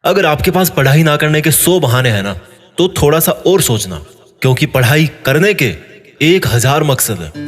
अगर आपके पास पढ़ाई ना करने के 100 बहाने हैं ना, तो थोड़ा सा और सोचना, क्योंकि पढ़ाई करने के 1000 मकसद है।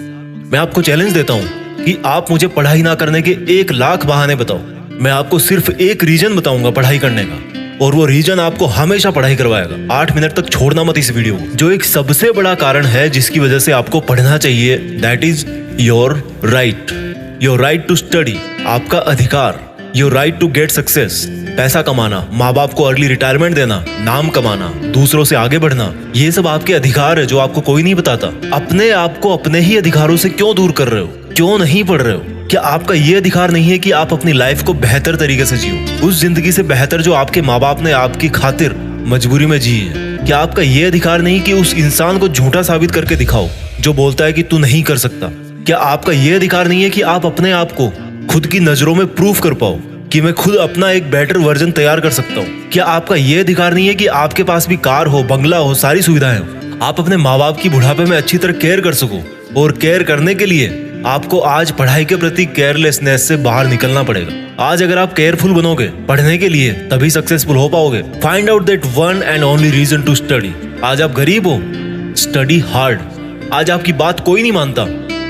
मैं आपको चैलेंज देता हूं कि आप मुझे पढ़ाई ना करने के 1,00,000 बहाने बताओ। मैं आपको सिर्फ एक रीजन बताऊंगा पढ़ाई करने का, और वो रीजन आपको हमेशा पढ़ाई करवाएगा। 8 मिनट तक छोड़ना मत इस वीडियो को। जो एक सबसे बड़ा कारण है जिसकी वजह से आपको पढ़ना चाहिए, that is your right to study. आपका अधिकार, your right to get success. पैसा कमाना, माँ बाप को अर्ली रिटायरमेंट देना, नाम कमाना, दूसरों से आगे बढ़ना, ये सब आपके अधिकार है जो आपको कोई नहीं बताता। अपने आप को अपने ही अधिकारों से क्यों दूर कर रहे हो? क्यों नहीं पढ़ रहे हो? क्या आपका ये अधिकार नहीं है कि आप अपनी लाइफ को बेहतर तरीके से जियो, उस जिंदगी से बेहतर जो आपके माँ बाप ने आपकी खातिर मजबूरी में जी है? क्या आपका ये अधिकार नहीं कि उस इंसान को झूठा साबित करके दिखाओ जो बोलता है कि तू नहीं कर सकता? क्या आपका ये अधिकार नहीं है कि आप अपने आप को खुद की नजरों में प्रूफ कर पाओ कि मैं खुद अपना एक बेटर वर्जन तैयार कर सकता हूँ? क्या आपका ये अधिकार नहीं है कि आपके पास भी कार हो, बंगला हो, सारी सुविधाएं हो, आप अपने माँ बाप की बुढ़ापे में अच्छी तरह केयर कर सको? और केयर करने के लिए आपको आज पढ़ाई के प्रति केयरलेसनेस से बाहर निकलना पड़ेगा। आज अगर आप केयरफुल बनोगे पढ़ने के लिए, तभी सक्सेसफुल हो पाओगे। Find out that one and only reason to study. आज आप गरीब हो, स्टडी हार्ड। आज आपकी बात कोई नहीं मानता,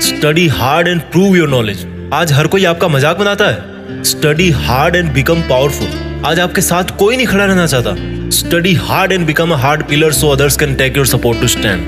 study hard and prove your knowledge. आज हर कोई आपका मजाक बनाता है, study hard and become powerful. आज आपके साथ कोई नहीं खड़ा रहना चाहता, study hard and become a hard pillar so others can take your support to stand.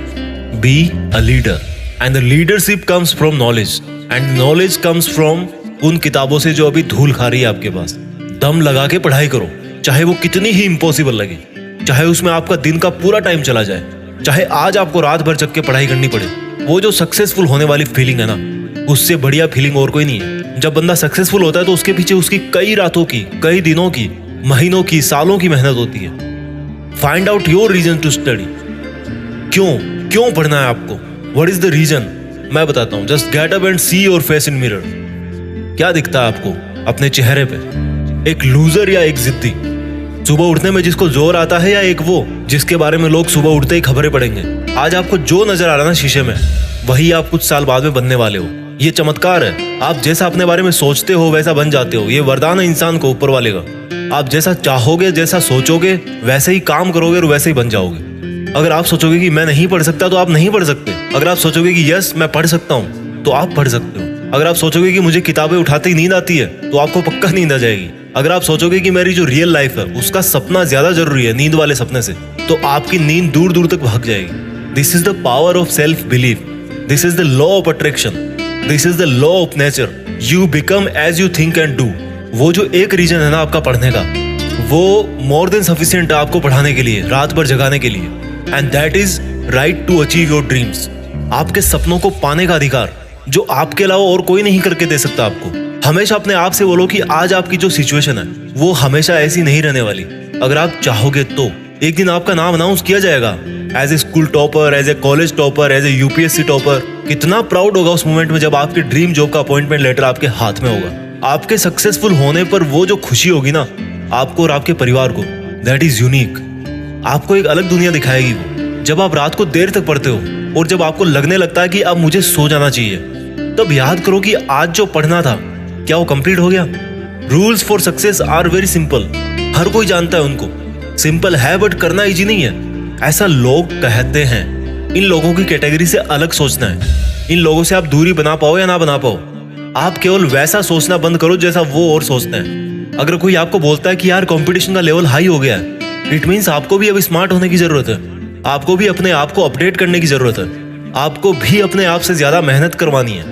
Be a leader and the leadership comes from knowledge and knowledge comes from उन किताबों से जो अभी धूल खा रही है आपके पास। दम लगा के पढ़ाई करो, चाहे वो कितनी ही इम्पॉसिबल लगे, चाहे उसमें आपका दिन का पूरा टाइम चला जाए, चाहे आज आपको रात भर जग के पढ़ाई करनी पड़े। वो जो सक्सेसफुल होने वाली फीलिंग है ना, उससे बढ़िया फीलिंग और कोई नहीं है। जब बंदा सक्सेसफुल होता है तो उसके पीछे उसकी कई रातों की, कई दिनों की, महीनों की, सालों की मेहनत होती है। Find out your reason to study. क्यों पढ़ना है आपको? What is the reason? मैं बताता हूं। Just get up and see your face in mirror. क्या दिखता है आपको अपने चेहरे पे? एक लूजर या एक जिद्दी? सुबह उठने में जिसको जोर आता है, या एक वो जिसके बारे में लोग सुबह उठते ही खबरें पढ़ेंगे? आज आपको जो नजर आ रहा है ना शीशे में, वही आप कुछ साल बाद में बनने वाले हो। ये चमत्कार है। आप जैसा अपने बारे में सोचते हो वैसा बन जाते हो। ये वरदान है इंसान को ऊपर वाले का। आप जैसा चाहोगे, जैसा सोचोगे, वैसे ही काम करोगे और वैसे ही बन जाओगे। अगर आप सोचोगे कि मैं नहीं पढ़ सकता, तो आप नहीं पढ़ सकते। अगर आप सोचोगे कि यस मैं पढ़ सकता हूँ, तो आप पढ़ सकते हो। अगर आप सोचोगे कि मुझे किताबें उठाते ही नींद आती है, तो आपको पक्का नींद आ जाएगी। अगर आप सोचोगे कि मेरी जो रियल लाइफ है उसका सपना ज्यादा जरूरी है नींद वाले सपने से, तो आपकी नींद दूर दूर तक भाग जाएगी। This is the power of self belief. This is the law of attraction. This is the law of nature. You become as you think and do. वो जो एक रीजन है ना आपका पढ़ने का, वो मोर देन सफिशिएंट है आपको पढ़ाने के लिए, रात भर जगाने के लिए। And that is right to achieve your dreams. आपके सपनों को पाने का अधिकार, जो आपके अलावा और कोई नहीं करके दे सकता आपको। हमेशा अपने आप से बोलो कि आज आपकी जो सिचुएशन है वो हमेशा ऐसी नहीं रहने वाली। अगर आप चाहोगे तो एक दिन आपका नाम अनाउंस किया जाएगा as a school topper, as a college topper, as a UPSC topper. कितना प्राउड होगा उस मोमेंट में जब आपके ड्रीम जॉब का अपॉइंटमेंट लेटर आपके हाथ में होगा। आपके सक्सेसफुल होने पर वो जो खुशी होगी ना आपको और आपके परिवार को, दैट इज यूनिक। आपको एक अलग दुनिया दिखाएगी वो। जब आप रात को देर तक पढ़ते हो और जब आपको लगने लगता है कि अब मुझे सो जाना चाहिए, तब याद करो कि आज जो पढ़ना था क्या वो कंप्लीट हो गया? Rules for success are very simple. हर कोई जानता है उनको। सिंपल है बट करना इजी नहीं है, ऐसा लोग कहते हैं। इन लोगों की कैटेगरी से अलग सोचना है। इन लोगों से आप दूरी बना पाओ या ना बना पाओ, आप केवल वैसा सोचना बंद करो जैसा वो और सोचते हैं। अगर कोई आपको बोलता है कि यार कंपटीशन का लेवल हाई हो गया है, इट मीन्स आपको भी अब स्मार्ट होने की जरूरत है। आपको भी अपने आप को अपडेट करने की जरूरत है। आपको भी अपने आप से ज्यादा मेहनत करवानी है।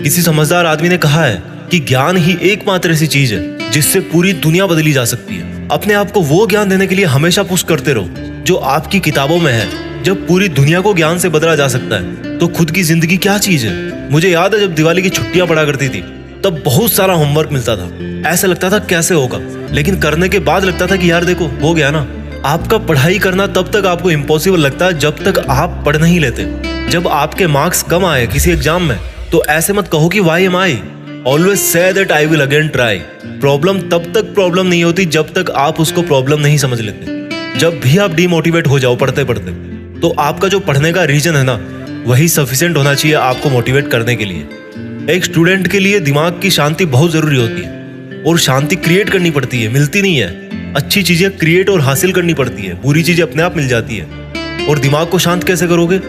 किसी समझदार आदमी ने कहा है कि ज्ञान ही एकमात्र ऐसी चीज है जिससे पूरी दुनिया बदली जा सकती है। अपने आप को वो ज्ञान देने के लिए हमेशा पुश करते रहो जो आपकी किताबों में है। जब पूरी दुनिया को ज्ञान से बदला जा सकता है, तो खुद की जिंदगी क्या चीज है? मुझे याद है जब दिवाली की छुट्टियां पड़ा करती थी, तब बहुत सारा होमवर्क मिलता था। ऐसा लगता था कैसे होगा, लेकिन करने के बाद लगता था कि यार देखो हो गया ना। आपका पढ़ाई करना तब तक आपको इम्पॉसिबल लगता है जब तक आप पढ़ नहीं लेते। जब आपके मार्क्स कम आए किसी एग्जाम में, तो ऐसे मत कहो कि why am I. Always say that I will again try. Problem तब तक प्रॉब्लम नहीं होती जब तक आप उसको प्रॉब्लम नहीं समझ लेते। जब भी आप डिमोटिवेट हो जाओ पढ़ते पढ़ते, तो आपका जो पढ़ने का रीजन है ना, वही सफिशिएंट होना चाहिए आपको मोटिवेट करने के लिए। एक स्टूडेंट के लिए दिमाग की शांति बहुत जरूरी होती है, और शांति क्रिएट करनी पड़ती है, मिलती नहीं है। अच्छी चीजें क्रिएट और हासिल करनी पड़ती है, बुरी चीजें अपने आप मिल जाती है। और दिमाग को शांत कैसे करोगे?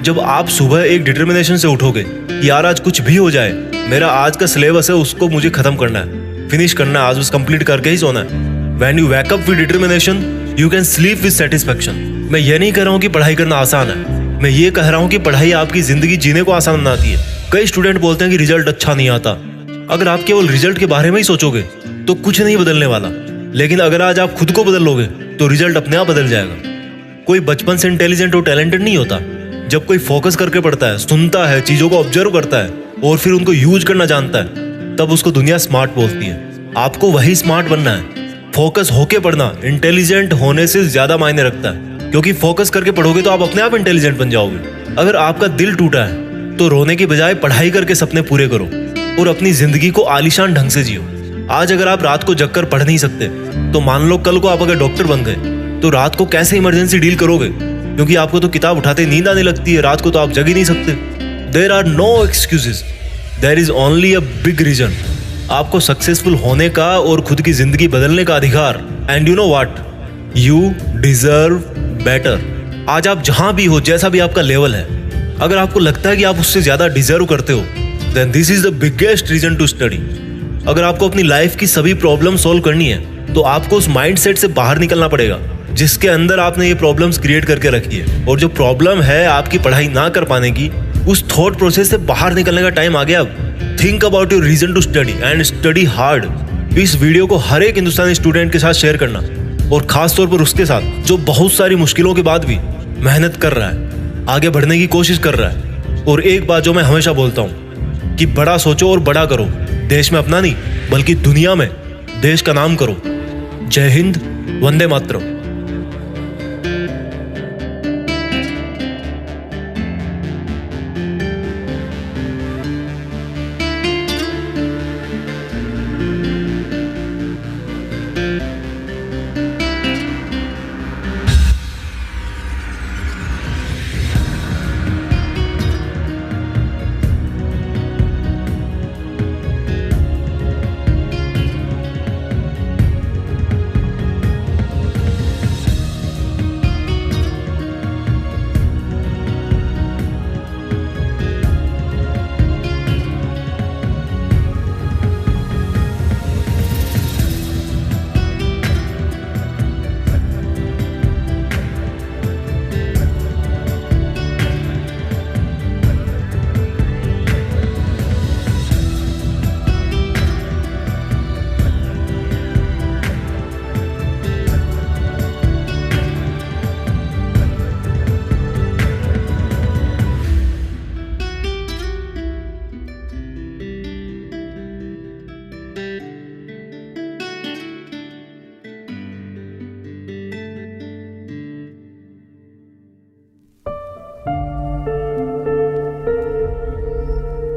जब आप सुबह एक डिटर्मिनेशन से उठोगे कि यार आज कुछ भी हो जाए, मेरा आज का सिलेबस है उसको मुझे खत्म करना है, फिनिश करना है, आज उस कंप्लीट करके ही सोना है। When you wake up with determination, you can sleep with satisfaction. मैं ये नहीं कह रहा हूँ कि पढ़ाई करना आसान है, मैं ये कह रहा हूँ कि पढ़ाई आपकी जिंदगी जीने को आसान बनाती है। कई स्टूडेंट बोलते हैं कि रिजल्ट अच्छा नहीं आता। अगर आप केवल रिजल्ट के बारे में ही सोचोगे तो कुछ नहीं बदलने वाला, लेकिन अगर आज आप खुद को बदल लोगे तो रिजल्ट अपने आप बदल जाएगा। कोई बचपन से इंटेलिजेंट और टैलेंटेड नहीं होता। जब कोई फोकस करके पढ़ता है, सुनता है, चीजों को ऑब्जर्व करता है और फिर उनको यूज करना जानता है, तब उसको दुनिया स्मार्ट बोलती है। आपको वही स्मार्ट बनना है। फोकस होके पढ़ना इंटेलिजेंट होने से ज्यादा मायने रखता है, क्योंकि फोकस करके पढ़ोगे तो आप अपने आप इंटेलिजेंट बन जाओगे। अगर आपका दिल टूटा है तो रोने की बजाय पढ़ाई करके सपने पूरे करो और अपनी जिंदगी को आलीशान ढंग से जियो। आज अगर आप रात को जगकर पढ़ नहीं सकते तो मान लो कल को आप अगर डॉक्टर बन गए तो रात को कैसे इमरजेंसी डील करोगे? क्योंकि आपको तो किताब उठाते नींद आने लगती है, रात को तो आप जग ही नहीं सकते। There are no excuses, there is only a big reason. आपको सक्सेसफुल होने का और खुद की जिंदगी बदलने का अधिकार। And you know what, you deserve better. आज आप जहां भी हो, जैसा भी आपका लेवल है, अगर आपको लगता है कि आप उससे ज्यादा डिजर्व करते हो, then this is the biggest reason to study. अगर आपको अपनी लाइफ की सभी प्रॉब्लम सॉल्व करनी है तो आपको उस माइंडसेट से बाहर निकलना पड़ेगा जिसके अंदर आपने ये प्रॉब्लम्स क्रिएट करके रखी है। और जो प्रॉब्लम है आपकी पढ़ाई ना कर पाने की, उस थॉट प्रोसेस से बाहर निकलने का टाइम आ गया अब। Think about your reason to study and study hard. इस वीडियो को हर एक हिंदुस्तानी स्टूडेंट के साथ शेयर करना, और खास तौर पर उसके साथ जो बहुत सारी मुश्किलों के बाद भी मेहनत कर रहा है, आगे बढ़ने की कोशिश कर रहा है। और एक बात जो मैं हमेशा बोलता हूँ कि बड़ा सोचो और बड़ा करो। देश में अपना नहीं बल्कि दुनिया में देश का नाम करो। जय हिंद, वंदे मातरम।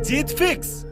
जीत फिक्स।